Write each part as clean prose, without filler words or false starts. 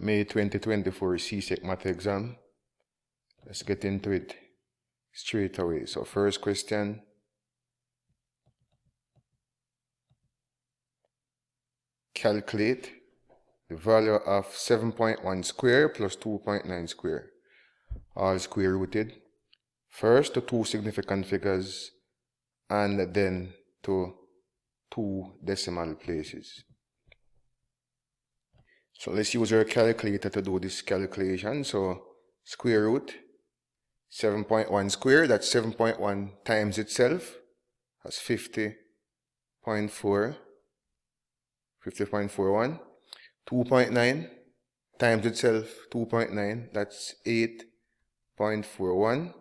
May 2024 CSEC Math Exam. Let's get into it straight away. So first question. Calculate the value of 7.1 square plus 2.9 square, all square rooted. First to two significant figures and then to two decimal places. So let's use our calculator to do this calculation. So square root 7.1 square, that's 7.1 times itself, that's 50.41. 2.9 times itself, 2.9, that's 8.41.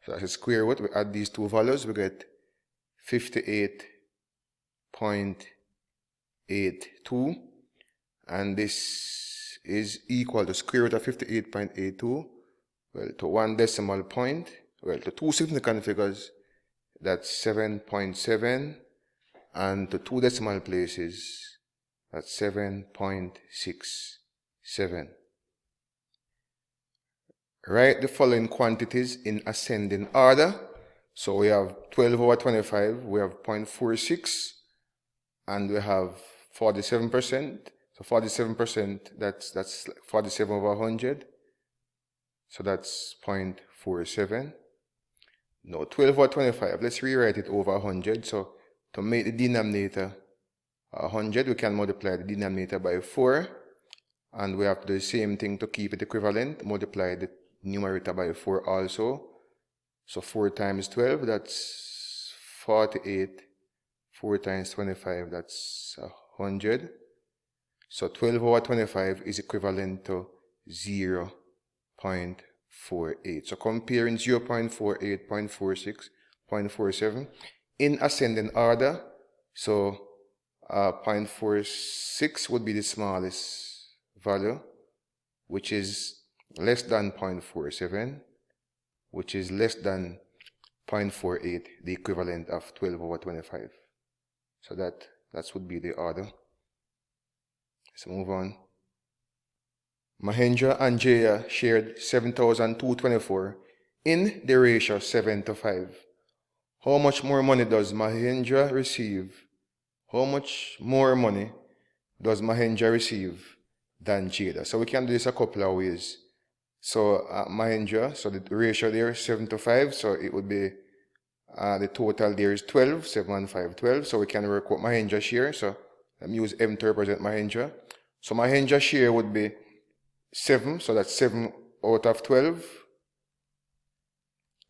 So that's a square root. We add these two values, we get 58.82. And this is equal to square root of 58.82. Well, to one decimal point, well, to two significant figures, that's 7.7. And to two decimal places, that's 7.67. Write the following quantities in ascending order. So we have 12 over 25, we have 0.46, and we have 47%. So 47%, that's 47 over 100. So that's 0.47. Now 12 over 25, let's rewrite it over 100. So to make the denominator 100, we can multiply the denominator by 4. And we have to do the same thing to keep it equivalent. Multiply the numerator by 4 also. So 4 times 12, that's 48. 4 times 25, that's 100. So 12 over 25 is equivalent to 0.48. So comparing 0.48, 0.46, 0.47 in ascending order. So 0.46 would be the smallest value, which is less than 0.47, which is less than 0.48, the equivalent of 12 over 25. So that would be the order. Let's move on. Mahendra and Jaya shared 7,224 in the ratio 7:5. How much more money does Mahendra receive? How much more money does Mahendra receive than Jada? So we can do this a couple of ways. So Mahendra, so the ratio there is 7:5, so it would be the total there is 12, 7 and 5, 12. So we can work out Mahendra's share. So let me use M to represent Mahendra. So Mahendra's share would be 7, so that's 7 out of 12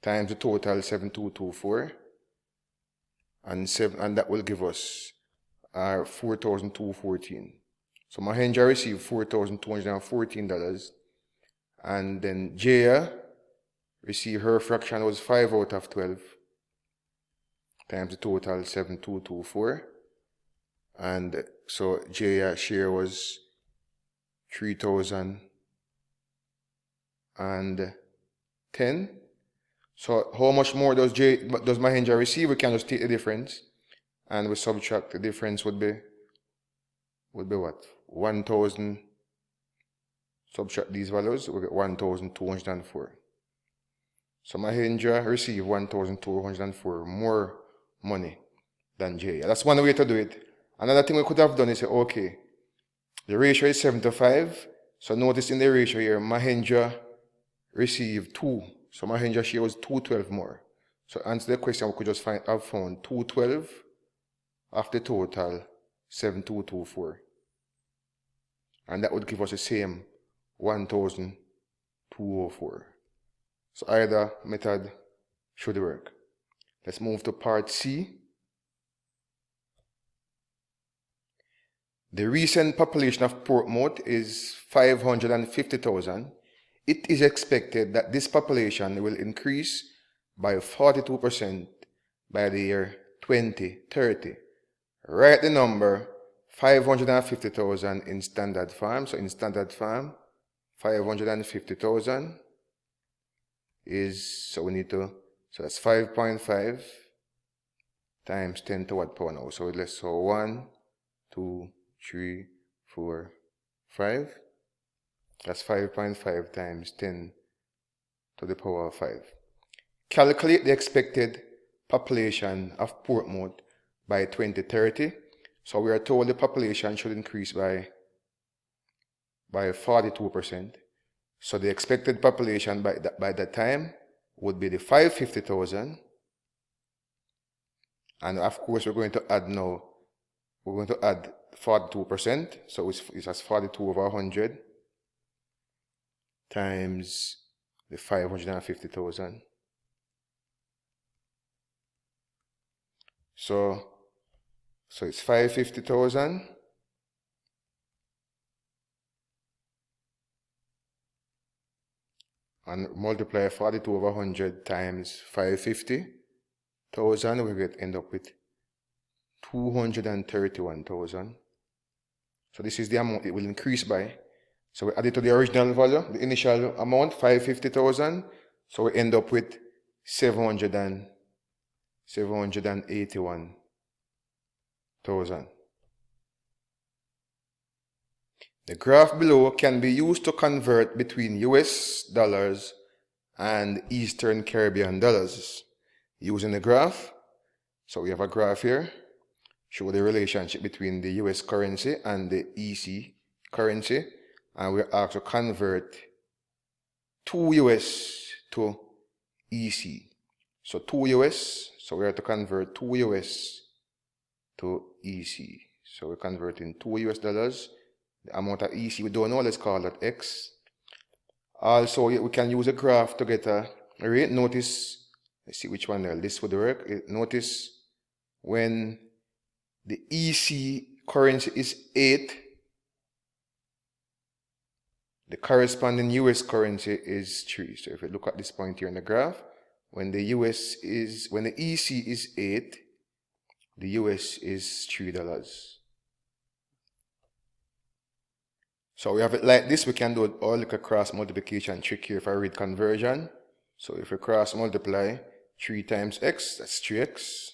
times the total 7,224, and that will give us 4,214. So Mahendra received $4,214, and then Jaya received, her fraction was 5 out of 12 times the total 7,224, and so Jaya's share was 3,010. So how much more does Mahendra receive? We can just take the difference and we subtract. The difference would be what? 1,000. Subtract these values, we get 1,204. So Mahendra received 1,204 more money than Jaya. That's one way to do it. Another thing we could have done is say, okay, the ratio is 7:5. So notice in the ratio here, Mahendra received 2. So Mahendra's share was 212 more. So to answer the question, we could just have found 212 of the total 7,224. And that would give us the same 1,204. So either method should work. Let's move to part C. The recent population of Portsmouth is 550,000. It is expected that this population will increase by 42% by the year 2030. Write the number 550,000 in standard form. So in standard form, 550,000 is, so that's 5.5 times 10 to what power now? So let's, so 1, 2, 3, 4, 5. That's 5.5 times 10 to the power of 5. Calculate the expected population of Portmouth by 2030. So we are told the population should increase by 42%. So the expected population by that time would be the 550,000. And of course, we're going to add 42%. So it's as 42 over 100 times the 550,000. So it's 550,000 and multiply 42 over 100 times 550,000, we will end up with 231,000. So this is the amount it will increase by. So we add it to the original value, the initial amount, 550,000. So we end up with 781,000. The graph below can be used to convert between US dollars and Eastern Caribbean dollars. Using the graph, so we have a graph here, show the relationship between the US currency and the EC currency, and we're asked to convert 2 US to EC. So 2 US, so we have to convert 2 US to EC. So we're converting 2 US dollars. The amount of EC we don't know, let's call that X. Also, we can use a graph to get a rate. Notice, let's see which one there. This would work. Notice when the EC currency is 8, the corresponding US currency is 3. So if you look at this point here in the graph, when the EC is 8, the US is $3. So we have it like this. We can do all like a cross multiplication trick here if I read conversion. So if we cross multiply 3 times x, that's 3x.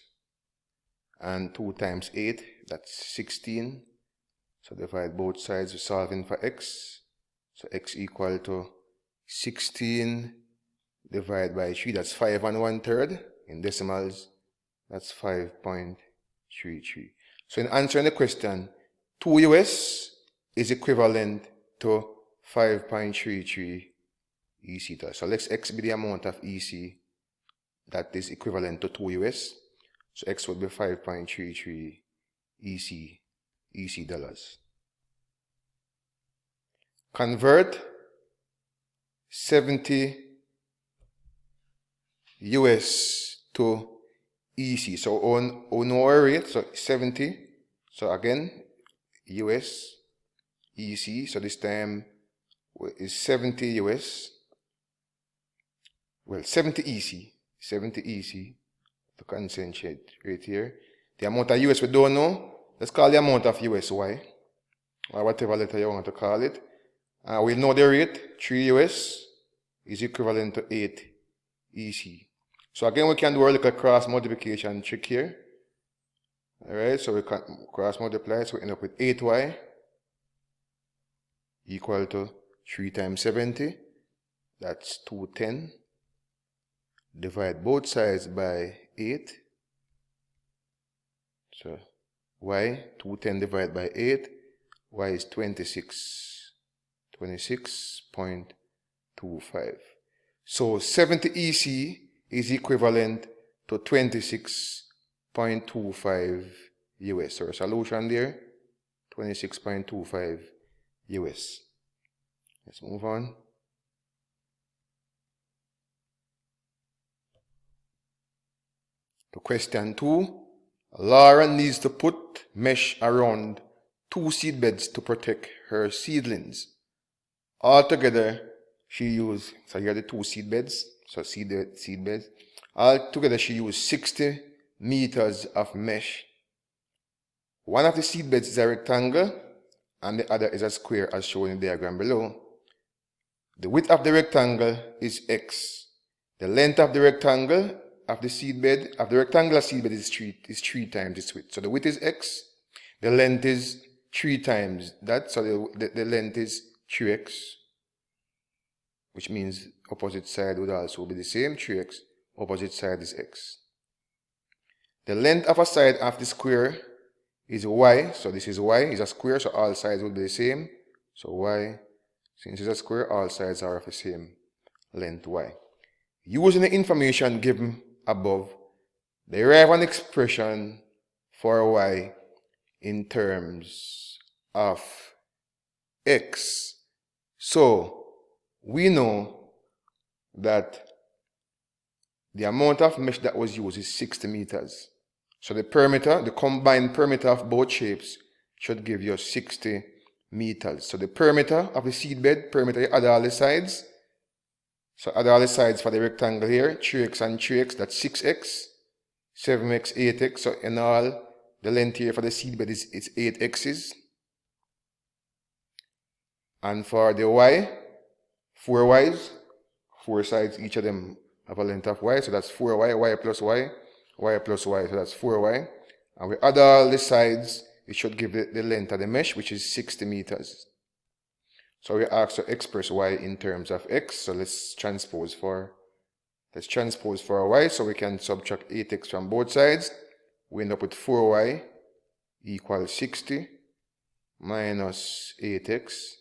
And 2 times 8, that's 16. So divide both sides, we're solving for x. So x equal to 16 divided by 3, that's 5 1/3. In decimals, that's 5.33. So in answering the question, 2 US is equivalent to 5.33 EC dollars. So let's x be the amount of EC that is equivalent to 2 US. So x would be 5.33 EC dollars. Convert 70 US to EC. So on our rate, so 70. So again, US, EC. So this time is 70 US. Well, 70 EC. 70 EC. To concentrate right here. The amount of US we don't know. Let's call the amount of US Y. Or whatever letter you want to call it. We know the rate. 3 US is equivalent to 8 EC. So again, we can do a little cross multiplication trick here. Alright, so we can cross multiply, so we end up with 8y equal to 3 times 70. That's 210. Divide both sides by 8. So y, 210 divided by 8, y is 26.25. So 70 EC is equivalent to 26.25 US. So a solution there, 26.25 US. Let's move on. To question 2. Laura needs to put mesh around 2 seed beds to protect her seedlings. Altogether, she used, so here are the 2 seed beds. So seed beds. Altogether, she used 60 meters of mesh. One of the seed beds is a rectangle, and the other is a square as shown in the diagram below. The width of the rectangle is x. The length of the rectangle of the seed bed, of the rectangular seed bed is 3 times its width. So the width is x, the length is 3 times that, so the length is 3x. which means opposite side would also be the same, 3x. Opposite side is x. The length of a side of the square is y, so this is y, is a square, so all sides will be the same. So y, since it's a square, all sides are of the same length y. Using the information given above, derive an expression for y in terms of x. So we know that the amount of mesh that was used is 60 meters. So the perimeter, the combined perimeter of both shapes should give you 60 meters. So the perimeter of the seedbed, perimeter, you add all the sides. So add all the sides for the rectangle here, 3x and 3x, that's 6x, 7x, 8x. So in all, the length here for the seedbed is 8x's. And for the y, 4 y's, 4 sides, each of them have a length of y, so that's 4y, y plus y, y plus y, so that's 4y. And we add all the sides, it should give the length of the mesh, which is 60 meters. So we asked to express y in terms of x, so let's transpose for y, so we can subtract 8x from both sides. We end up with 4y equals 60 minus 8x.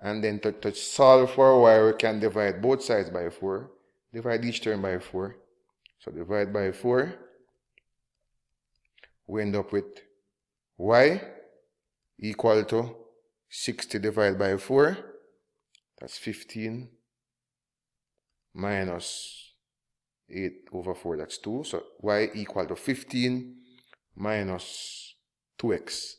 And then to solve for y, we can divide both sides by 4. Divide each term by 4. So divide by 4. We end up with y equal to 60 divided by 4. That's 15 minus 8 over 4. That's 2. So y equal to 15 minus 2x.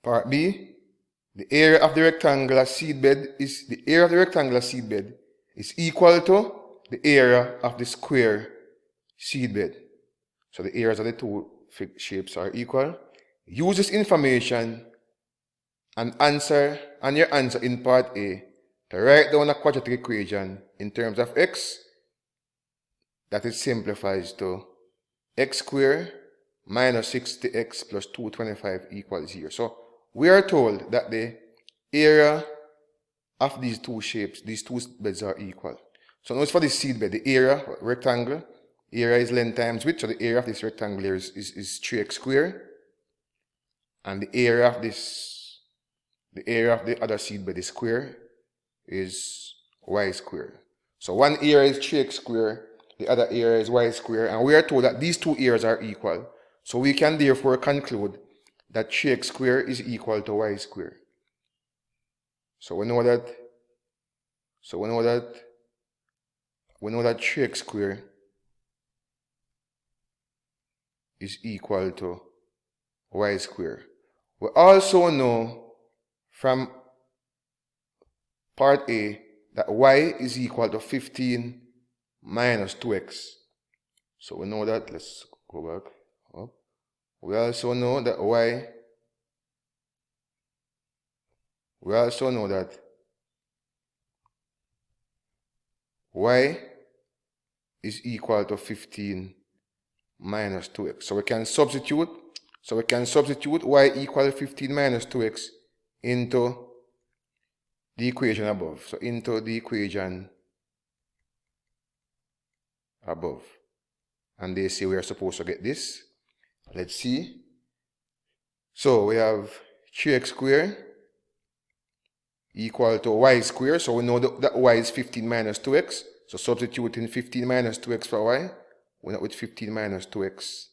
Part B, the area of the rectangular seedbed is equal to the area of the square seedbed. So the areas of the two shapes are equal. Use this information and your answer in part A to write down a quadratic equation in terms of x that it simplifies to x squared minus 60x plus 225 equals 0. So we are told that the area of these two shapes, these two beds are equal. So notice for this seed bed, the area, rectangle, area is length times width, so the area of this rectangle here is 3x squared. And the area of the other seed bed, the square, is y squared. So one area is 3x squared, the other area is y squared, and we are told that these two areas are equal. So we can therefore conclude that 3x squared is equal to y squared. So we know that 3x squared is equal to y squared. We also know from part A that y is equal to 15 minus 2x. So we know that, let's go back up. We also know that y is equal to 15 minus 2x. So we can substitute y equal to 15 minus 2x into the equation above. So into the equation above. And they say we are supposed to get this. Let's see. So we have 3x squared equal to y squared. So we know that y is 15 minus 2x. So substituting 15 minus 2x for y, we end up with 15 minus 2x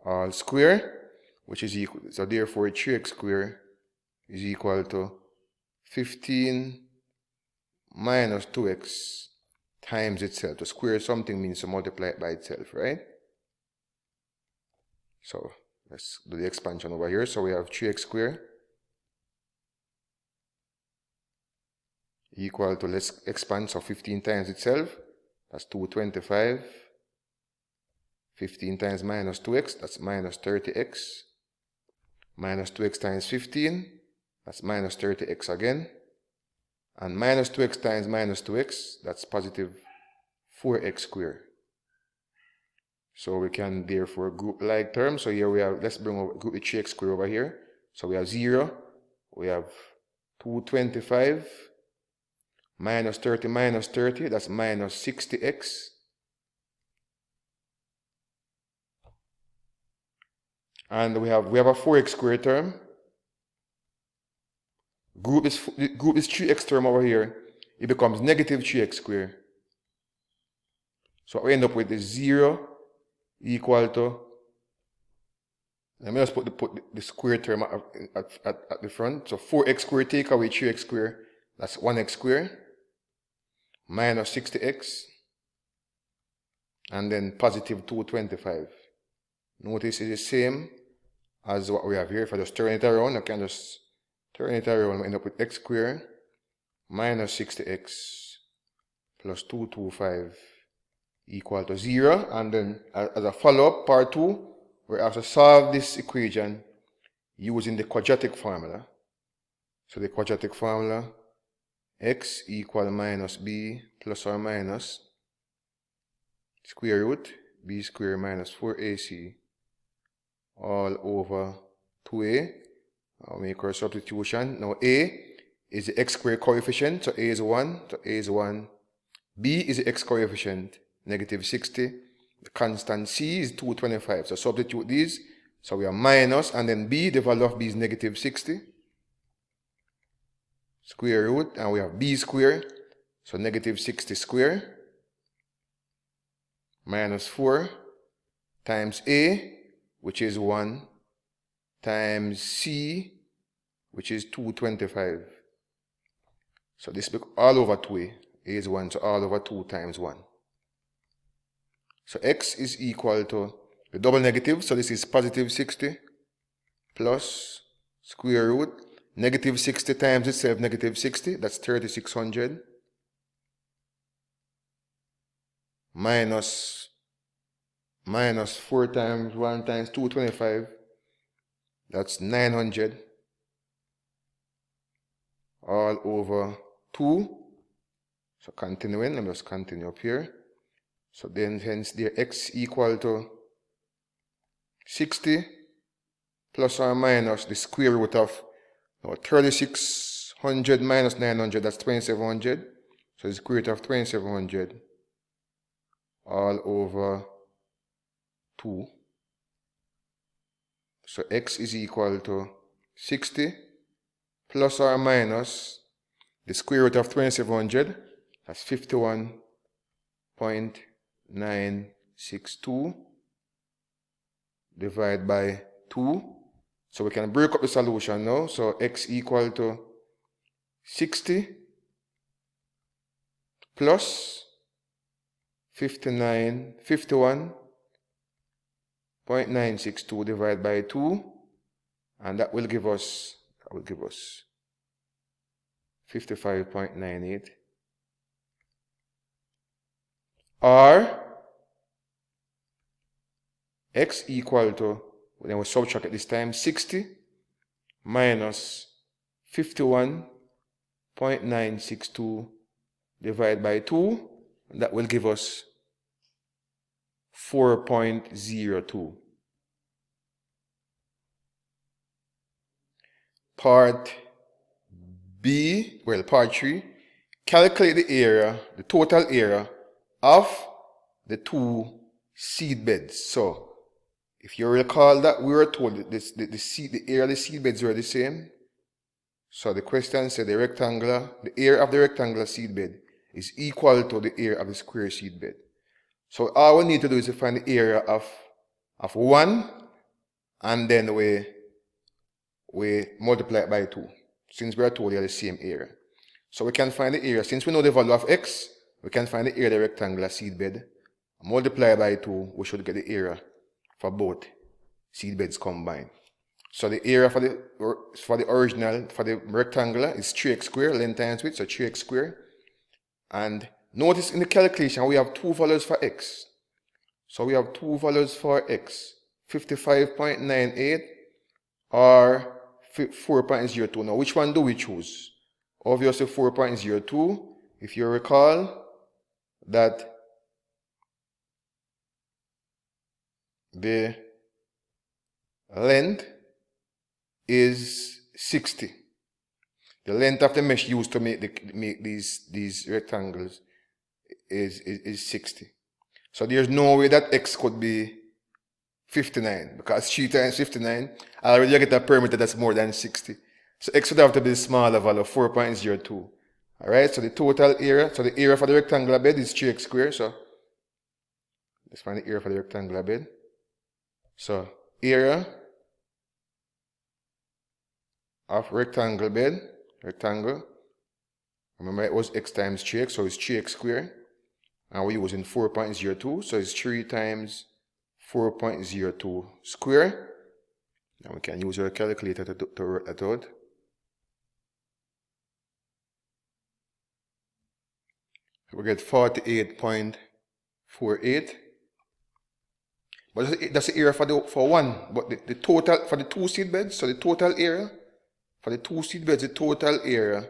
all squared, which is equal. So therefore 3x squared is equal to 15 minus 2x times itself. To square something means to multiply it by itself, right? So let's do the expansion over here. So we have 3x squared equal to, let's expand, so 15 times itself, that's 225. 15 times minus 2x, that's minus 30x. Minus 2x times 15, that's minus 30x again. And minus 2x times minus 2x, that's positive 4x squared. So we can therefore group like terms. So here we have, let's bring over, group the 3x squared over here. So we have 0, we have 225, minus 30, that's minus 60x. And we have a 4x squared term. Group this 3x term over here, it becomes negative 3x squared. So we end up with the 0 equal to, let me just put the square term at the front. So 4x squared take away 3x squared, that's 1x squared, minus 60x, and then positive 225. Notice it's the same as what we have here. If I just turn it around, I can just turn it around and end up with x squared minus 60x plus 225 equal to 0. And then as a follow-up, part 2, we have to solve this equation using the quadratic formula. So the quadratic formula, x equal minus b plus or minus square root b squared minus 4ac all over 2a. I'll make our substitution. Now a is the x squared coefficient, so a is 1, so a is 1. B is the x coefficient, negative 60. The constant c is 225. So substitute these. So we are minus, and then b, the value of b is negative 60. Square root, and we have b squared, so negative 60 squared, minus 4 times a, which is 1, times c, which is 225. So this all over 2a. A is 1, so all over 2 times 1. So x is equal to the double negative, so this is positive 60 plus square root. Negative 60 times itself, negative 60, that's 3600. Minus 4 times 1 times 225, that's 900. All over 2. So continuing, let me just continue up here. So then hence there x equal to 60 plus or minus the square root of 3600 minus 900, that's 2700. So the square root of 2700 all over 2. So x is equal to 60 plus or minus the square root of 2700, that's 51.962 divided by 2. So we can break up the solution now. So x equal to 60 plus 51.962 divided by 2, and that will give us 55.98. Or x equal to, then we subtract it this time, 60 minus 51.962 divided by 2, and that will give us 4.02. Part B, well, part 3, calculate the area, the total area of the 2 seed beds. So, if you recall that we were told that the area of the seed beds were the same. So the question said the area of the rectangular seed bed is equal to the area of the square seed bed. So all we need to do is to find the area of 1, and then we multiply it by 2, since we are told they are the same area. So we can find the area, since we know the value of x, we can find the area of the rectangular seed bed. Multiply by 2, we should get the area for both seed beds combined. So the area for the rectangular is 3x squared, length times width, so 3x squared. And notice in the calculation we have 2 values for x. So we have 2 values for x, 55.98 or 4.02. Now which one do we choose? Obviously 4.02, if you recall that the length is 60. The length of the mesh used to make these rectangles is 60. So there's no way that x could be 59, because 3 times 59, I already get a perimeter that's more than 60. So x would have to be the smaller value, 4.02. Alright, so the total area, so the area for the rectangular bed is 3x squared. So let's find the area for the rectangular bed. So area of rectangle bed, rectangle, remember it was x times 3x, so it's 3x squared. And we're using 4.02, so it's 3 times 4.02 square. Now we can use our calculator to work that out. We get 48.48. But that's the area for one. But the total for the 2 seed beds, so the total area for the 2 seed beds, the total area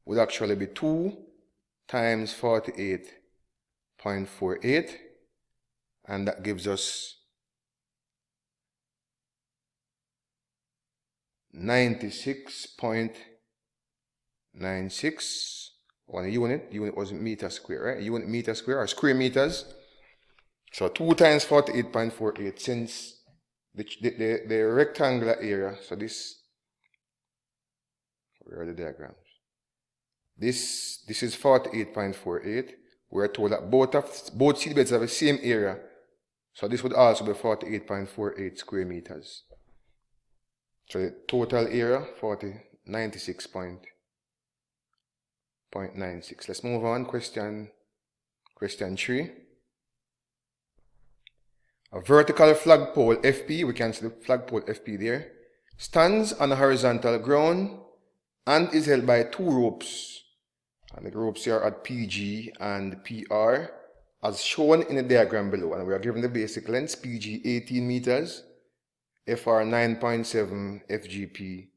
would actually be 2 times 48.48, and that gives us 96.96 on a unit. Unit was meter square, right? Unit meter square or square meters. So 2 times 48.48, since the rectangular area, so this, where are the diagrams? This is 48.48. We're told that both seed beds have the same area. So this would also be 48.48 square meters. So the total area, 96.96. Let's move on. Question 3. A vertical flagpole FP, we can see the flagpole FP there, stands on a horizontal ground and is held by 2 ropes. And the ropes here are at PG and PR, as shown in the diagram below. And we are given the basic lengths: PG 18 meters, FR 9.7, FGP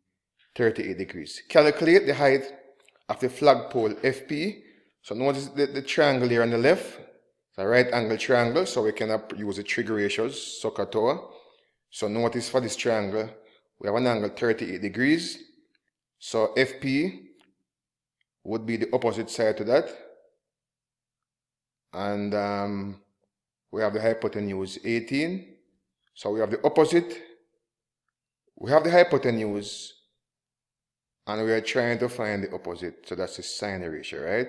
38 degrees. Calculate the height of the flagpole FP. So notice the triangle here on the left. It's a right angle triangle, so we can use the trig ratios, SOHCAHTOA. So notice for this triangle, we have an angle 38 degrees. So FP would be the opposite side to that. And we have the hypotenuse 18. So we have the opposite. We have the hypotenuse, and we are trying to find the opposite. So that's the sine ratio, right?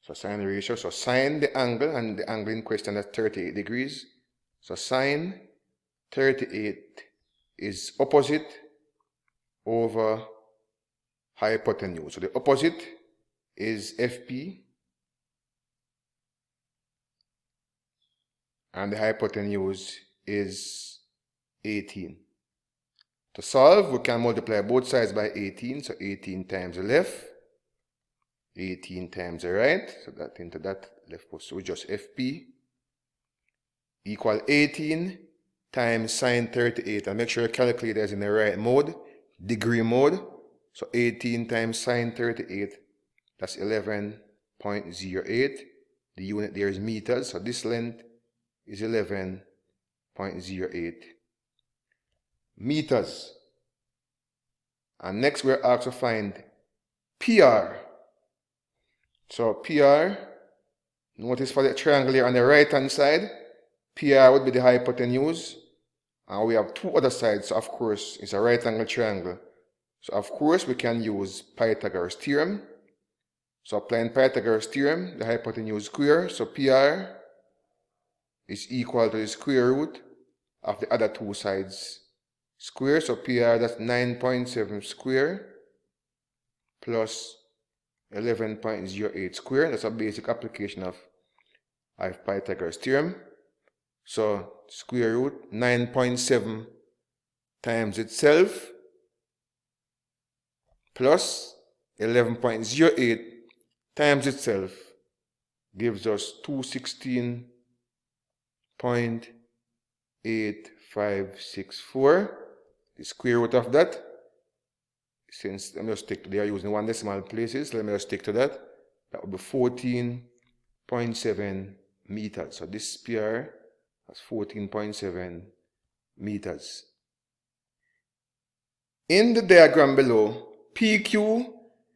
So sine ratio, so sine the angle, and the angle in question is 38 degrees. So sine 38 is opposite over hypotenuse. So the opposite is FP, and the hypotenuse is 18. To solve, we can multiply both sides by 18. So 18 times the left, 18 times the right. So that into that left post. So we just FP equal 18 times sine 38. And make sure your calculator is in the right mode, degree mode. So 18 times sine 38, that's 11.08. The unit there is meters. So this length is 11.08 meters. And next we're asked to find PR. So PR, notice for the triangle here on the right hand side, PR would be the hypotenuse. And we have 2 other sides, so of course it's a right angle triangle. So of course we can use Pythagoras theorem. So applying Pythagoras theorem, the hypotenuse square, so PR is equal to the square root of the other 2 sides square. So PR, that's 9.7 square plus 11.08 square. That's a basic application of Pythagoras theorem. So square root 9.7 times itself plus 11.08 times itself gives us 216.8564. The square root of that since let me just stick to, they are using 1 decimal places, let me just stick to that. That would be 14.7 meters. So this PR has 14.7 meters. In the diagram below, PQ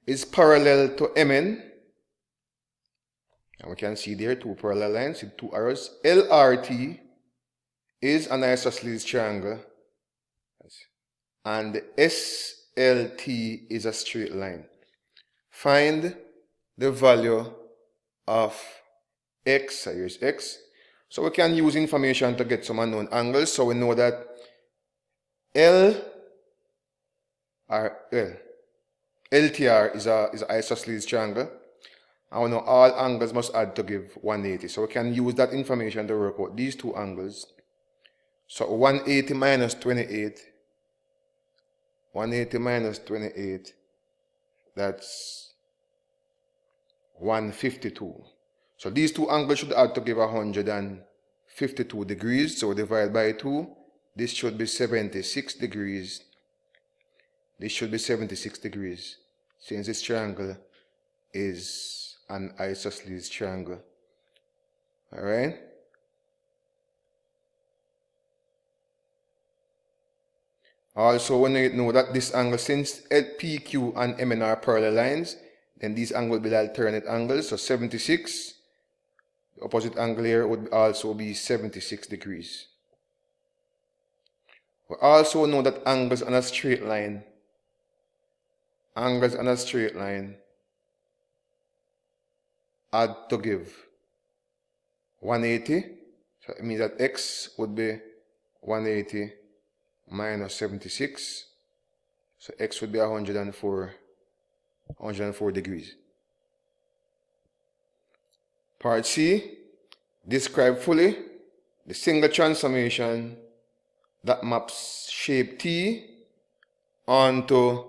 is parallel to MN. And we can see there 2 parallel lines with 2 arrows. LRT is an isosceles triangle. And SLT is a straight line. Find the value of x. So here's x. So we can use information to get some unknown angles. So we know that LTR is an isosceles triangle. And we know all angles must add to give 180. So we can use that information to work out these 2 angles. So 180 minus 28. 180 minus 28. That's 152. So these 2 angles should add to give 152 degrees. So divide by 2. This should be 76 degrees. This should be 76 degrees. Since this triangle is an isosceles triangle. Alright? Also, when you know that this angle, since PQ and MN are parallel lines, then these angles will be alternate angles. So 76, the opposite angle here would also be 76 degrees. We also know that angles on a straight line, add to give 180. So it means that x would be 180 minus 76. So x would be 104 degrees. Part C, describe fully the single transformation that maps shape T onto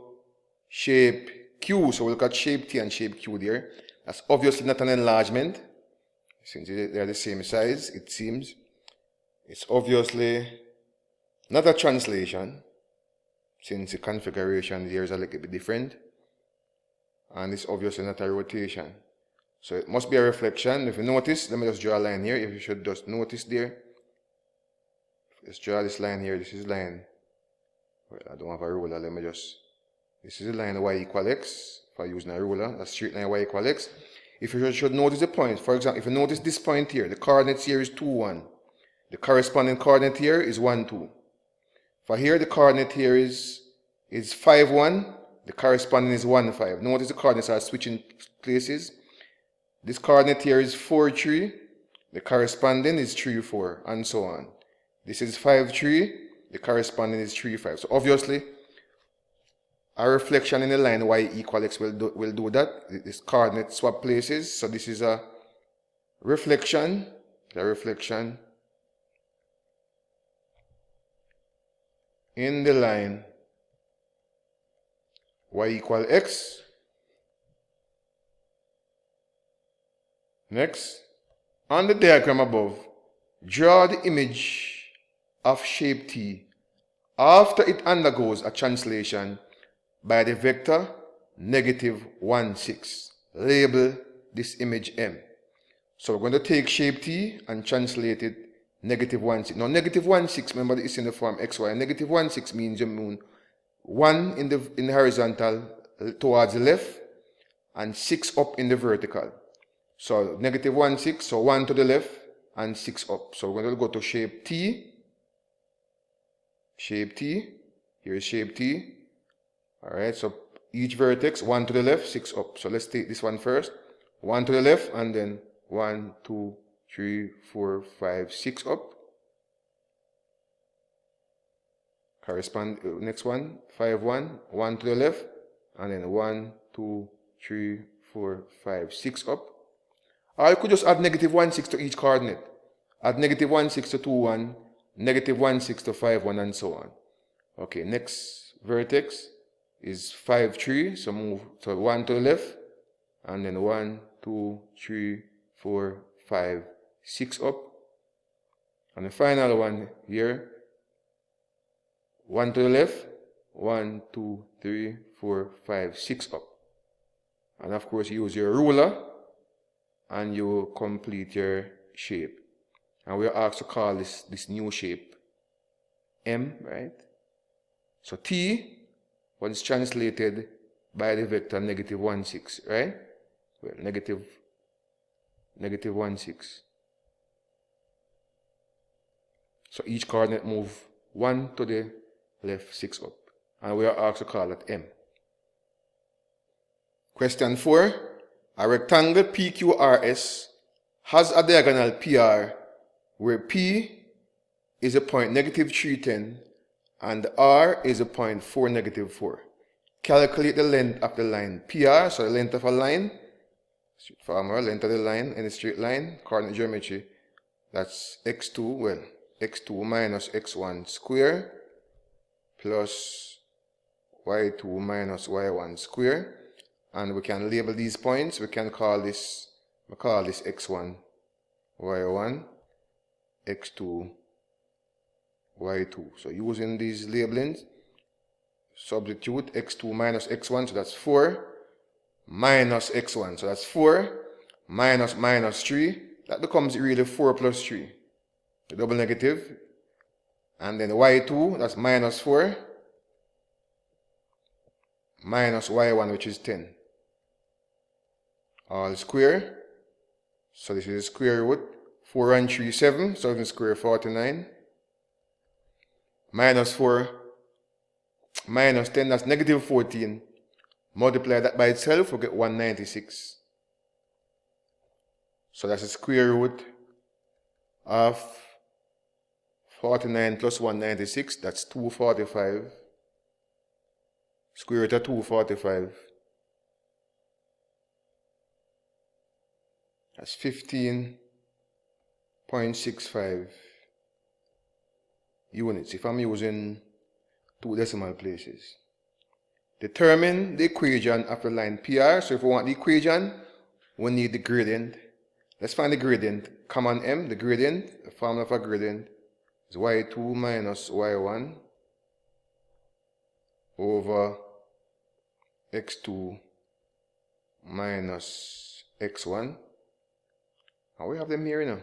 shape Q. So we'll look at shape T and shape Q there. That's obviously not an enlargement, since they are the same size, it seems. It's obviously not a translation, since the configuration here is a little bit different. And it's obviously not a rotation. So it must be a reflection. If you notice, let me just draw a line here. If you should just notice there. Let's draw this line here. This is line. Well, I don't have a ruler. Let me just. This is the line y equal x. If I'm using a ruler, a straight line y equal x. If you should notice the point, for example, if you notice this point here, the coordinates here is 2, 1. The corresponding coordinate here is 1, 2. For here, the coordinate here is 5, 1. The corresponding is 1, 5. Notice the coordinates are switching places. This coordinate here is 4, 3. The corresponding is 3, 4, and so on. This is 5, 3. The corresponding is 3, 5. So obviously, a reflection in the line y equal x will do that. This coordinate swap places. So this is a reflection. In the line y equal x. Next, on the diagram above, draw the image of shape T after it undergoes a translation by the vector -1, 6. Label this image M. So we're going to take shape T and translate it -1, 6. Now -1, 6, remember it's in the form xy. -1, 6 means you mean 1 in the horizontal towards the left and 6 up in the vertical. So -1, 6, so 1 to the left and 6 up. So we're going to go to shape T. Shape T. Here's shape T. Alright, so each vertex, 1 to the left, 6 up. So let's take this one first. 1 to the left and then 1, 2, 3, 4, 5, 6 up. Correspond, next one, 5, 1. 1 to the left and then 1, 2, 3, 4, 5, 6 up. Or you could just add -1, 6 to each coordinate. Add -1, 6 to 2, 1, -1, 6 to 5, 1, and so on. Okay, next vertex is 5, 3. So move to 1 to the left, and then 1, 2, 3, 4, 5, 6 up. And the final one here, 1 to the left, 1, 2, 3, 4, 5, 6 up. And of course, use your ruler and you complete your shape. And we are asked to call this new shape M, right? So T was translated by the vector negative 1, 6, right? Well, negative 1, 6. So each coordinate move 1 to the left, 6 up. And we are asked to call it M. Question 4. A rectangle PQRS has a diagonal PR where P is a point negative 310 and R is a point 4, negative 4. Calculate the length of the line PR, so the length of a line, formula, length of the line in a straight line, coordinate geometry, that's x2, well, x2 minus x1 square plus y2 minus y1 square. And we can label these points. We can call this x1, y1, x2, y2. So using these labelings, substitute x2 minus x1, so that's 4, minus x1, so that's 4, minus 3, that becomes really 4 plus 3, the double negative, and then y2, that's minus 4, minus y1, which is 10, all square, so this is square root, 4 and 3, 7, 7 square 49, minus 4, minus 10, that's negative 14, multiply that by itself, we'll get 196. So that's the square root of 49 plus 196, that's 245. Square root of 245. That's 15.65 units if I'm using 2 decimal places. Determine the equation of the line PR. So if we want the equation, we need the gradient. Let's find the gradient. Common M, the gradient, the formula for gradient is y2 minus y1 over x2 minus x1. And we have them here now.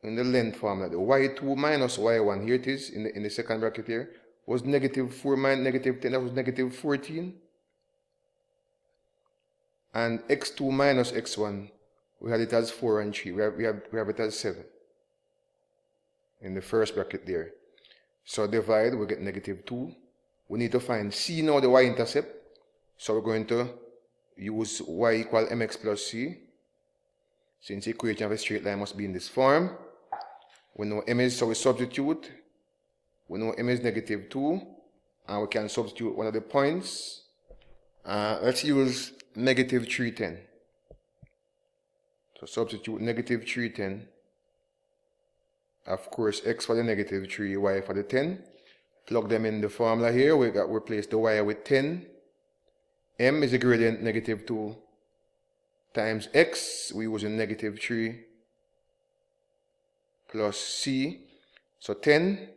In the length formula, the y2 minus y1, here it is in the second bracket here, was negative 4 minus negative 10, that was negative 14. And x2 minus x1, we had it as 4 and 3. We have it as 7 in the first bracket there. So divide, we get negative 2. We need to find C now, the y-intercept. So we're going to use y equal mx plus c. Since the equation of a straight line must be in this form. We know m is, so we substitute. We know m is negative 2. And we can substitute one of the points. Let's use negative 310. So substitute negative 310. Of course, x for the negative 3, y for the 10. Plug them in the formula here. We replace the y with 10. M is a gradient negative 2 times x. We use a negative 3 plus c. So 10.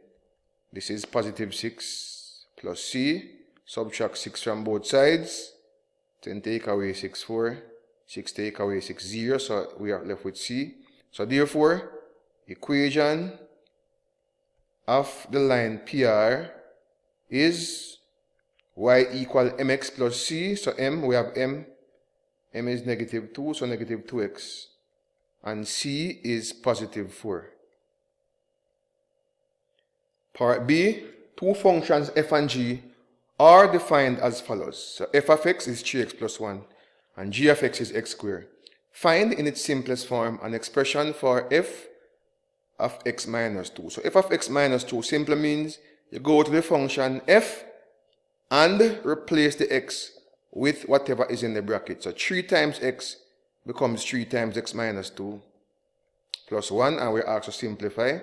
This is positive 6 plus c. Subtract 6 from both sides. 10 take away 6, 4. 6 take away 6, 0. So we are left with c. So therefore, equation of the line PR is y equal mx plus c. So m, we have m. M is negative 2, so negative 2x. And c is positive 4. Part B, two functions f and g are defined as follows. So f of x is 3x plus 1 and g of x is x squared. Find in its simplest form an expression for f of x minus 2. So f of x minus 2 simply means you go to the function f and replace the x with whatever is in the bracket. So 3 times x becomes 3 times x minus 2 plus 1, and we're asked to simplify.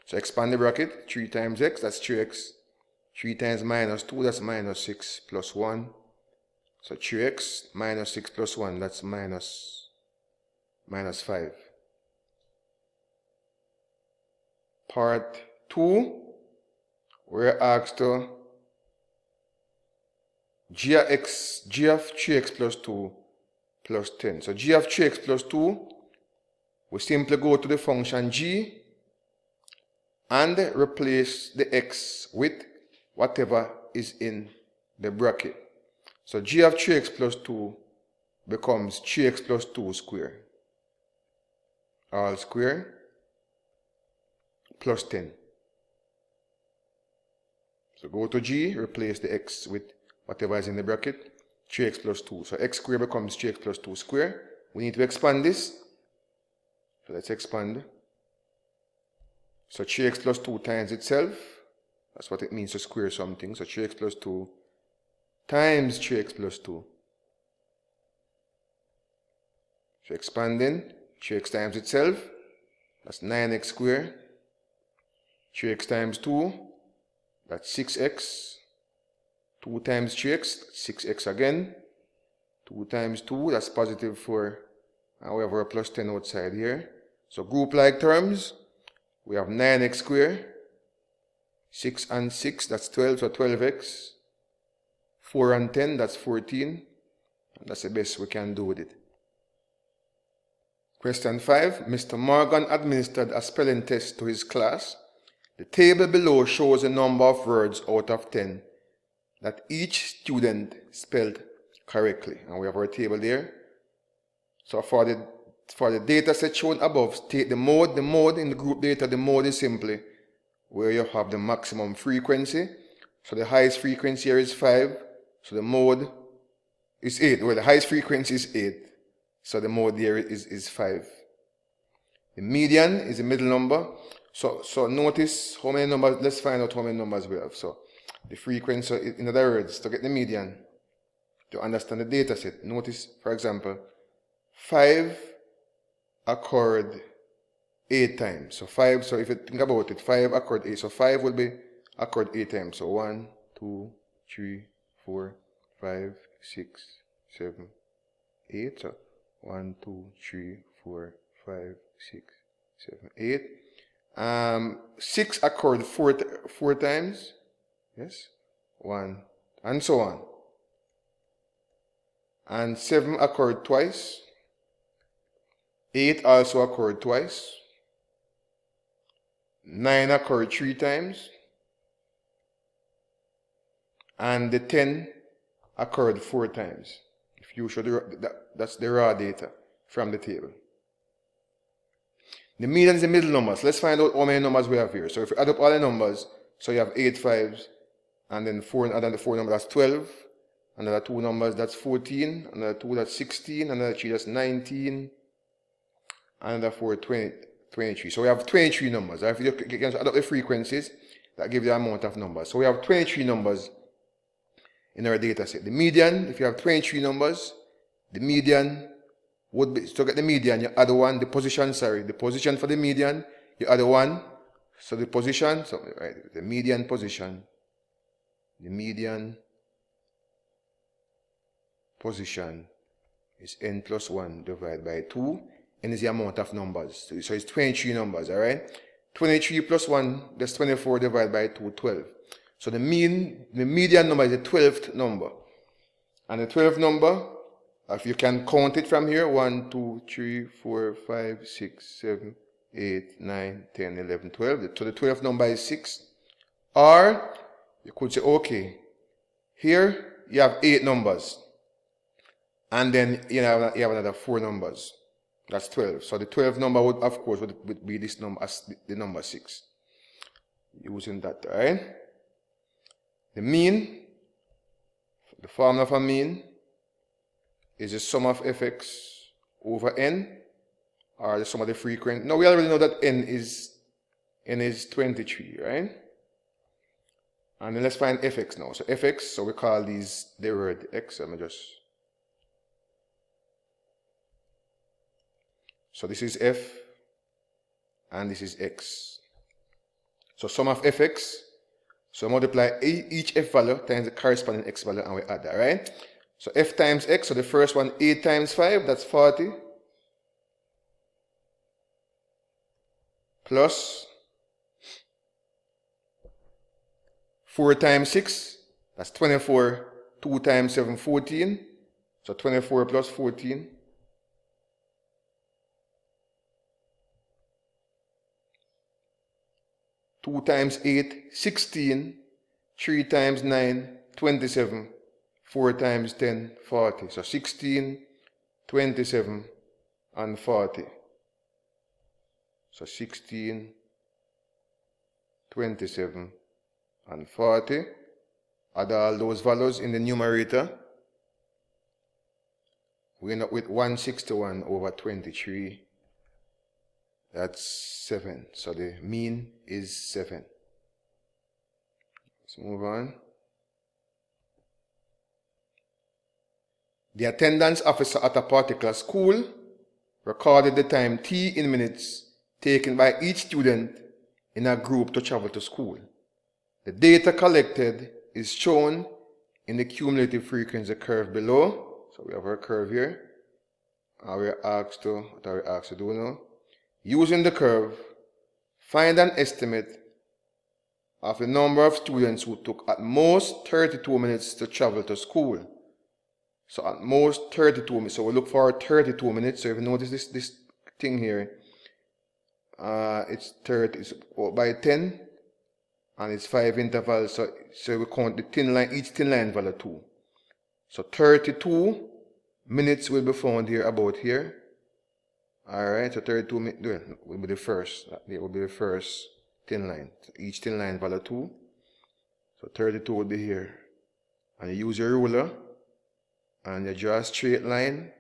So expand the bracket, 3 times x, that's 3x. 3 times minus 2, that's minus 6 plus 1. So 3x minus 6 plus 1, that's minus 5. Part 2, we're asked to g of 3x plus 2 plus 10. So g of 3x plus 2, we simply go to the function g and replace the x with whatever is in the bracket. So g of 3x plus 2 becomes 3x plus 2 square, all square, plus 10. So go to g, replace the x with whatever is in the bracket, 3x plus 2. So x squared becomes 3x plus 2 square. We need to expand this. So let's expand. So 3x plus 2 times itself. That's what it means to square something. So 3x plus 2 times 3x plus 2. So expanding, 3x times itself. That's 9x squared. 3x times 2. That's 6x. 2 times 3x, 6x again. 2 times 2, that's positive 4. And we have our plus 10 outside here. So group like terms, we have 9x squared. 6 and 6, that's 12, so 12x. 4 and 10, that's 14. And that's the best we can do with it. Question 5. Mr. Morgan administered a spelling test to his class. The table below shows a number of words out of 10 that each student spelled correctly. And we have our table there. So for the data set shown above, take the mode. The mode in the group data, the mode is simply where you have the maximum frequency. So the highest frequency here is 5. So the mode is 8. Well, the highest frequency is 8. So the mode there is 5. The median is the middle number. So notice how many numbers, let's find out how many numbers we have. So the frequency, in other words, to get the median, to understand the data set, notice, for example, 5 occurred 8 times. So 5, so if you think about it, 5 occurred 8. So 5 will be occurred 8 times. So 1, 2, 3, 4, 5, 6, 7, 8. So 1, 2, 3, 4, 5, 6, 7, 8. 6 occurred 4 times. Yes, 1, and so on. And 7 occurred twice. 8 also occurred twice. 9 occurred 3 times. And the 10 occurred 4 times. If you should, that's the raw data from the table. The median is the middle numbers. Let's find out how many numbers we have here. So if you add up all the numbers, so you have 8 5s, and then 4, and then the 4 numbers, that's 12. Another 2 numbers, that's 14. Another 2, that's 16. Another 3, that's 19. Another 4, 23. So we have 23 numbers. If you can add up the frequencies, that gives you the amount of numbers. So we have 23 numbers in our data set. The median, if you have 23 numbers, the median would be, to get the median, you add 1, the position for the median, you add 1. So the position, so right, the median position is n plus 1 divided by 2. N is the amount of numbers. So it's 23 numbers, alright? 23 plus 1, that's 24 divided by 2, 12. So the median number is the 12th number. And the 12th number, if you can count it from here, 1, 2, 3, 4, 5, 6, 7, 8, 9, 10, 11, 12. So the 12th number is 6. Or you could say, okay, here you have 8 numbers. And then you have another 4 numbers. That's 12. So the 12th number would, of course, would be this number as the number 6. Using that, alright? The mean, the formula for mean, is the sum of fx over n, or the sum of the frequency. Now we already know that n is 23, right? And then let's find fx now. So fx, so we call these the word x. Let me just. So this is f, and this is x. So sum of fx. So multiply each f value times the corresponding x value, and we add that, right? So f times x, so the first one, 8 times 5, that's 40. Plus 4 times 6, that's 24 2 times 7, 14. So 24 plus 14. 2 times 8, 16. 3 times 9, 27. 4 times 10, 40. So 16, 27, and 40. So 16, 27, and 40. Add all those values in the numerator. We end up with 161 over 23. That's 7. So the mean is 7. Let's move on. The attendance officer at a particular school recorded the time T in minutes taken by each student in a group to travel to school. The data collected is shown in the cumulative frequency curve below. So we have our curve here. What are we asked to do now? Using the curve, find an estimate of the number of students who took at most 32 minutes to travel to school. So at most 32 minutes. So we look for 32 minutes. So if you notice this thing here, it's 30, it's by 10, and it's 5 intervals. So we count the thin line, each thin line value 2. So 32 minutes will be found here, about here. Alright, so 32 minutes will be the first. That will be the first thin line. So each thin line value 2. So 32 will be here. And you use your ruler and you draw a straight line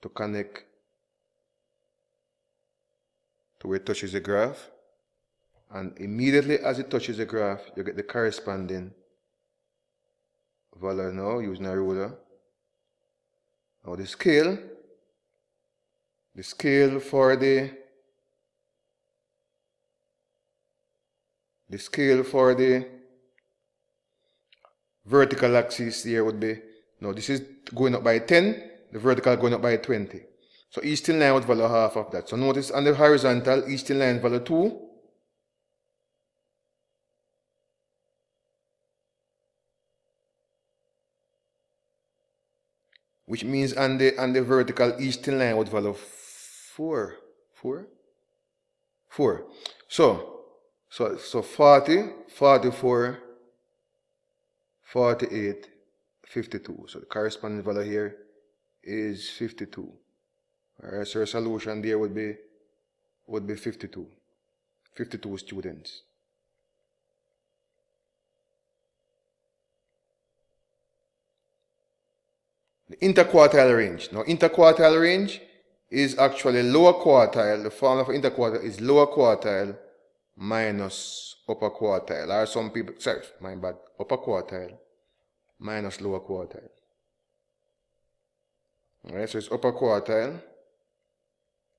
to connect to where it touches the graph. And immediately as it touches the graph, you get the corresponding value now using a ruler. Now the scale for the vertical axis here would be, no, this is going up by 10, the vertical going up by 20. So each thin line would value half of that. So notice on the horizontal, each thin line value 2. Which means on the vertical, each thin line would value 4. 4. So 40, 44, 48, 52. So the corresponding value here is 52. Alright, so our solution there would be 52. 52 students. The interquartile range. Now interquartile range is actually lower quartile. The formula for interquartile is lower quartile minus upper quartile. Or some people, sorry, my bad, upper quartile minus lower quartile. Alright, so it's upper quartile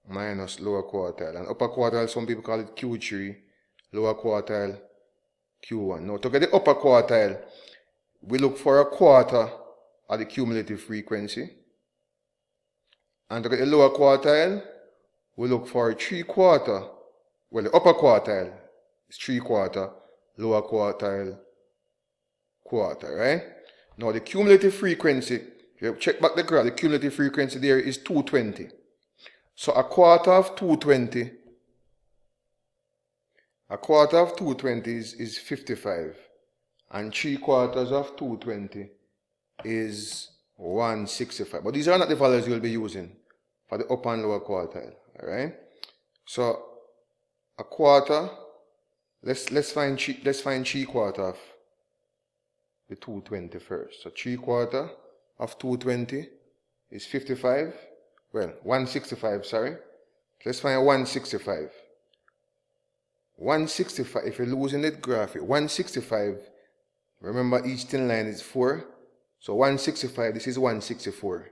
minus lower quartile. And upper quartile, some people call it Q3, lower quartile Q1. Now to get the upper quartile, we look for a quarter of the cumulative frequency. And to get the lower quartile, we look for a 3/4. Well, the upper quartile is 3/4, lower quartile quarter, right? Now the cumulative frequency, if you check back the graph, the cumulative frequency there is 220. So a quarter of 220 is 55. And 3/4 of 220 is 165. But these are not the values you'll be using for the upper and lower quartile. Alright? So a quarter, let's find 3/4 of the 220 first. So 3/4 of 220 is 55. Well, 165, sorry. Let's find 165. 165, if you're losing the graph, 165, remember each thin line is 4. So 165, this is 164.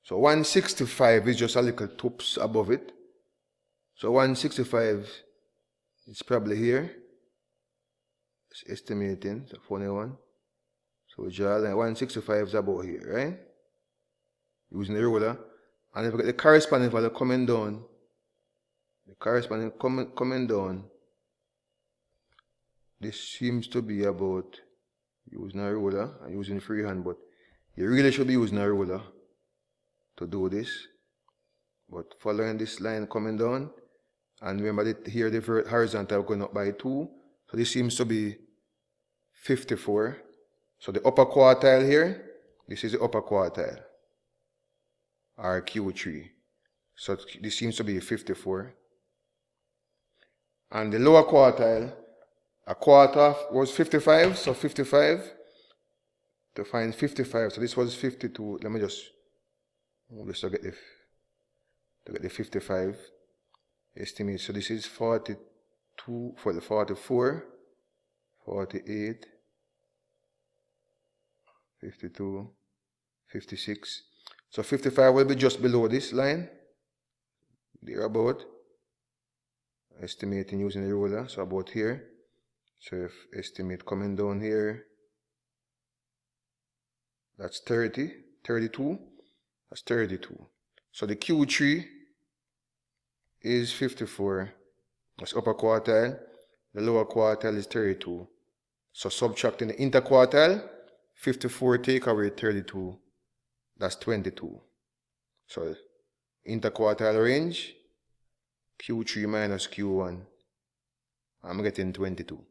So 165 is just a little toops above it. So 165 is probably here. It's estimating, so 41. So we draw a line. 165 is about here, right? Using the ruler. And if we get the corresponding value coming down, coming down, this seems to be about using a ruler and using freehand, but you really should be using a ruler to do this. But following this line coming down, and remember that here the horizontal going up by 2, so this seems to be 54. So the upper quartile here, this is the upper quartile, or Q3. So this seems to be 54. And the lower quartile, a quarter was 55, so 55, to find 55, so this was 52. Let me just move this to get the 55 estimate. So this is 42 for the 44, 48, 52, 56. So 55 will be just below this line, there about. Estimating using the ruler, so about here. So if estimate coming down here, that's 30, 32, that's 32. So the Q3 is 54, that's upper quartile, the lower quartile is 32. So subtracting the interquartile, 54 take away 32, that's 22. So interquartile range, Q3 minus Q1, I'm getting 22.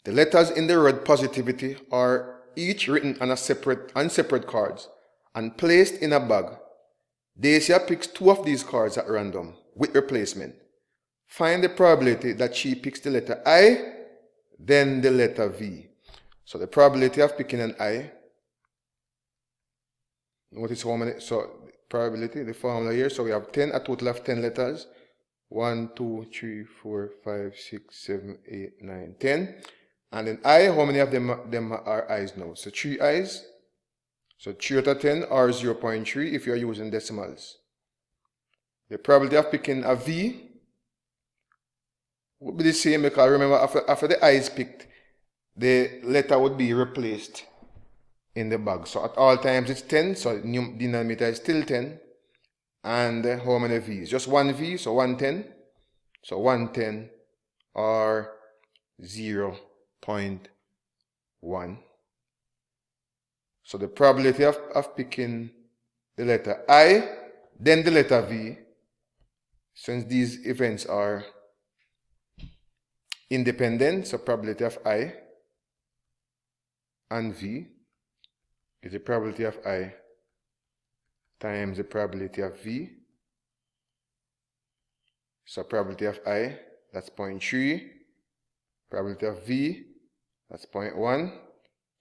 The letters in the word positivity are each written on separate cards and placed in a bag. Dacia picks 2 of these cards at random with replacement. Find the probability that she picks the letter I, then the letter V. So the probability of picking an I, notice how many, so probability, the formula here, so we have a total of 10 letters. 1, 2, 3, 4, 5, 6, 7, 8, 9, 10. And then I, how many of them are I's now? So 3 I's. So 3 out of 10 are 0.3 if you are using decimals. The probability of picking a V would be the same, because remember after the I is picked, the letter would be replaced in the bag. So at all times it's 10, so denominator is still 10. And how many V's? Just one V, so 110. So 110 or 0.1. So the probability of picking the letter I, then the letter V, since these events are independent, so probability of I and V is the probability of I times the probability of V. So probability of I, that's 0.3. Probability of V, that's 0.1.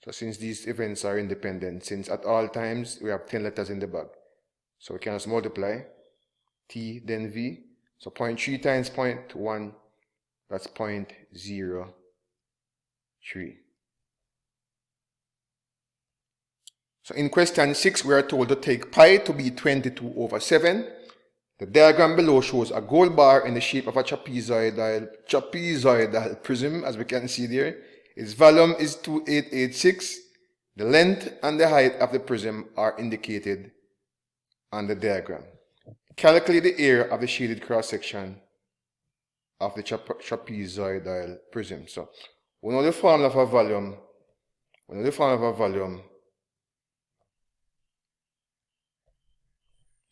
So since these events are independent, since at all times we have 10 letters in the bag, so we can just multiply T then V. So 0.3 times 0.1, that's 0.03. So in question 6, we are told to take pi to be 22 over 7. The diagram below shows a gold bar in the shape of a trapezoidal prism, as we can see there. Its volume is 2886. The length and the height of the prism are indicated on the diagram. Calculate the area of the shaded cross-section of the trapezoidal prism. So we know the formula for volume.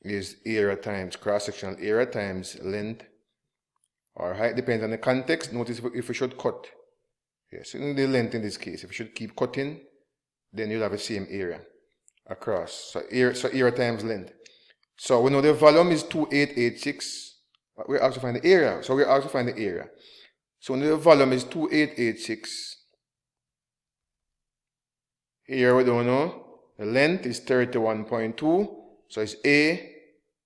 Is area times cross-sectional area times length or height, depends on the context. Notice if we should cut, yes, the length in this case, if we should keep cutting, then you'll have the same area across. So area times length. So we know the volume is 2886. We're asked to find the area. So we're asked to find the area. So when the volume is 2886, here we don't know. The length is 31.2. So it's A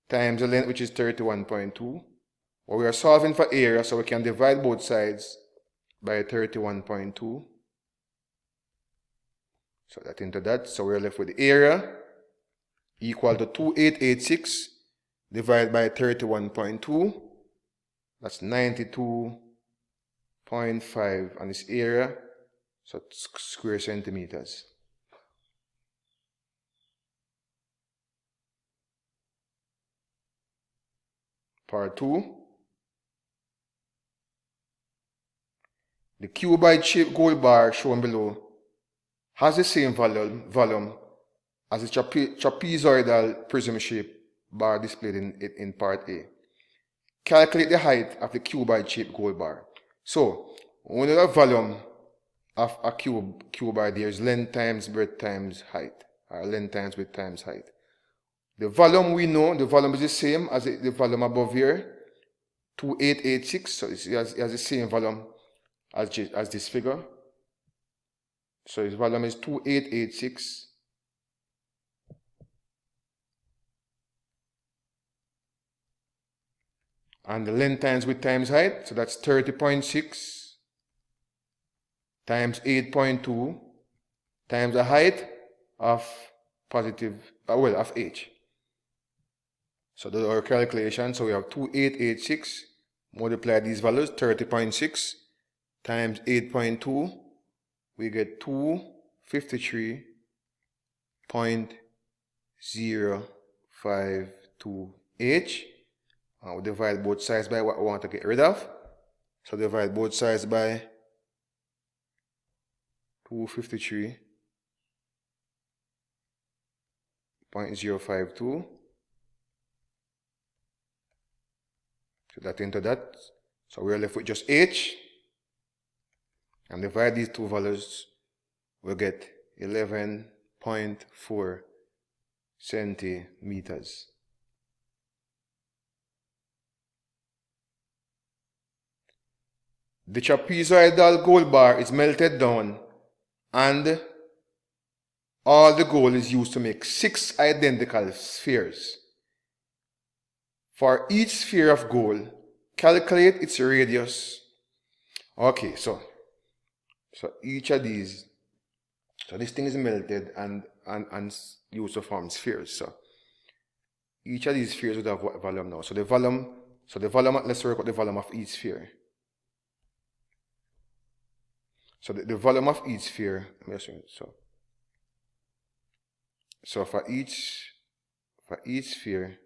times the length, which is 31.2. Well, we are solving for area, so we can divide both sides by 31.2. So that into that. So we're left with the area equal to 2886 divided by 31.2. That's 92.5 on this area. So it's square centimeters. Part 2. The cuboid shaped gold bar shown below has the same volume as the trapezoidal prism shaped bar displayed in part A. Calculate the height of the cuboid shaped gold bar. So, when the volume of a cuboid, there is length times breadth times height, or length times width times height. The volume we know, the volume is the same as the volume above here, 2886, so it has the same volume as this figure. So its volume is 2886. And the length times width times height, so that's 30.6 times 8.2 times the height of of h. So that's our calculation. So we have 2886, multiply these values, 30.6 times 8.2, we get 253.052h. We divide both sides by what we want to get rid of. So divide both sides by 253.052. Put that into that. So we're left with just h. And divide these two values, we'll get 11.4 centimeters. The trapezoidal gold bar is melted down and all the gold is used to make 6 identical spheres. For each sphere of gold, calculate its radius. Okay, so each of these, so this thing is melted and used to form spheres. So each of these spheres would have what volume now? So the volume, let's work out the volume of each sphere. So the volume of each sphere, so for each sphere,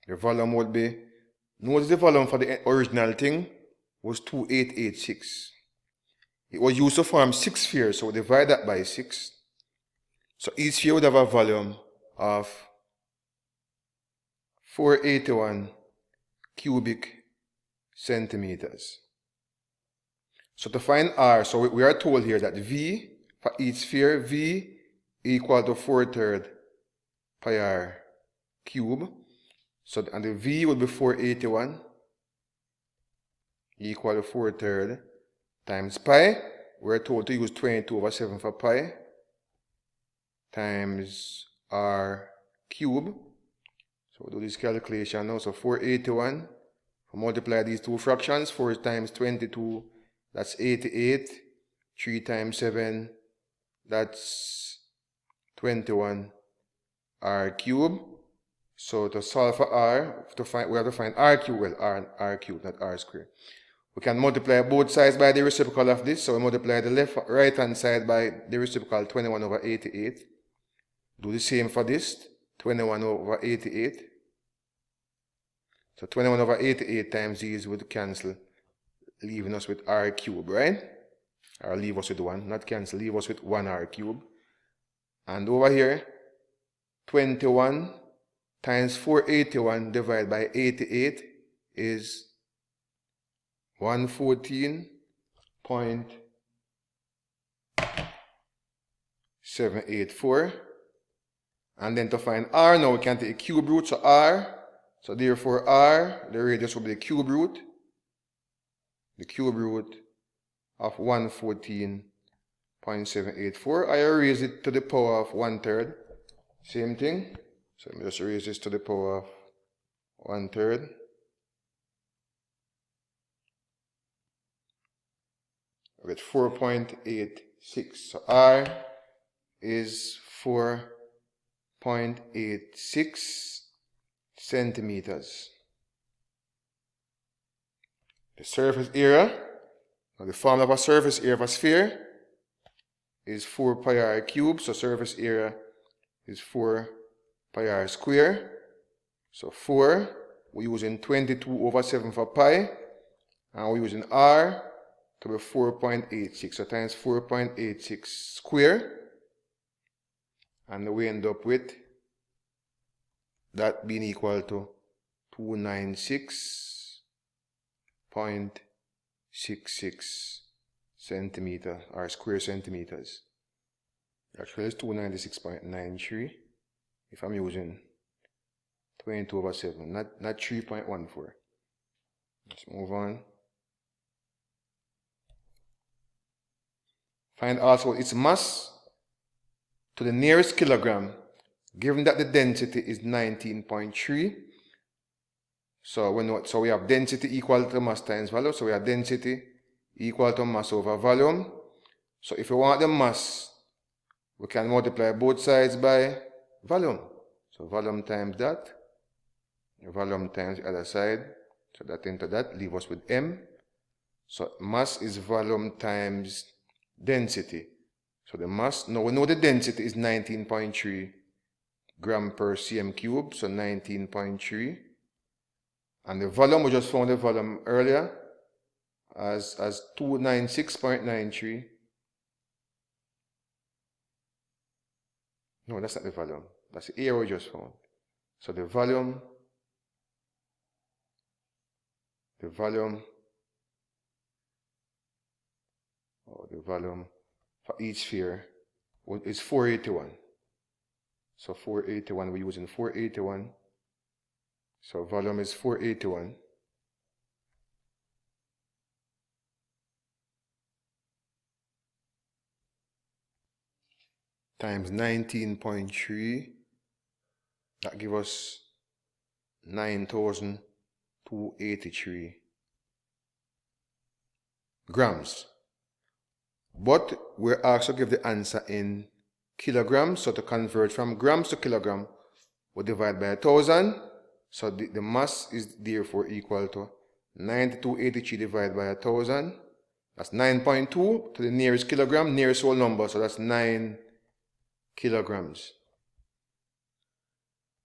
the volume would be, notice the volume for the original thing was 2886. It was used to form 6 spheres, so we divide that by 6. So each sphere would have a volume of 481 cubic centimeters. So to find R, so we are told here that V, for each sphere, V equal to 4/3 pi r cube. So, and the V would be 481 equal to 4/3 times pi. We're told to use 22/7 for pi times r cube. So we'll do this calculation now. So 481, we'll multiply these two fractions. 4 times 22, that's 88. 3 times 7, that's 21 r cube. So to solve for r, we have to find r cube, well, r cube, not r squared. We can multiply both sides by the reciprocal of this. So we multiply the right hand side by the reciprocal 21/88. Do the same for this, 21/88. So 21/88 times these would cancel, leaving us with r cube, right? Or leave us with 1, not cancel, leave us with 1 r cube. And over here, 21 times 481 divided by 88 is 114.784. And then to find r, now we can take a cube root, so r, so therefore r, the radius will be the cube root of 114.784. I raise it to the power of 1/3. Same thing. So let me just raise this to the power of 1/3. With 4.86. So r is 4.86 centimeters. The surface area, or the formula of a surface area of a sphere, is 4 pi r cubed. So surface area is 4 pi r square. So 4, we're using 22/7 for pi. And we're using R to be 4.86. So times 4.86 square. And we end up with that being equal to 296.66 centimeter or square centimeters. Actually, it's 296.93 if I'm using 22/7, not 3.14. Let's move on. Find also its mass to the nearest kilogram, given that the density is 19.3. So we have density equal to mass times volume. So we have density equal to mass over volume. So if we want the mass, we can multiply both sides by volume. So volume times that, volume times the other side. So that into that, leave us with M. So mass is volume times density. So the mass, now we know the density is 19.3 gram per cm cube. So 19.3. And the volume, we just found the volume earlier as 296.93. No, that's not the volume. That's the area we just found. So the volume for each sphere is 481. So 481, we're using 481. So volume is 481. Times 19.3. That gives us 9,283 grams. But we're asked to give the answer in kilograms. So to convert from grams to kilogram, we divide by 1,000. So the mass is therefore equal to 9,283 divided by 1,000. That's 9.2 to the nearest kilogram, nearest whole number. So that's 9 kilograms.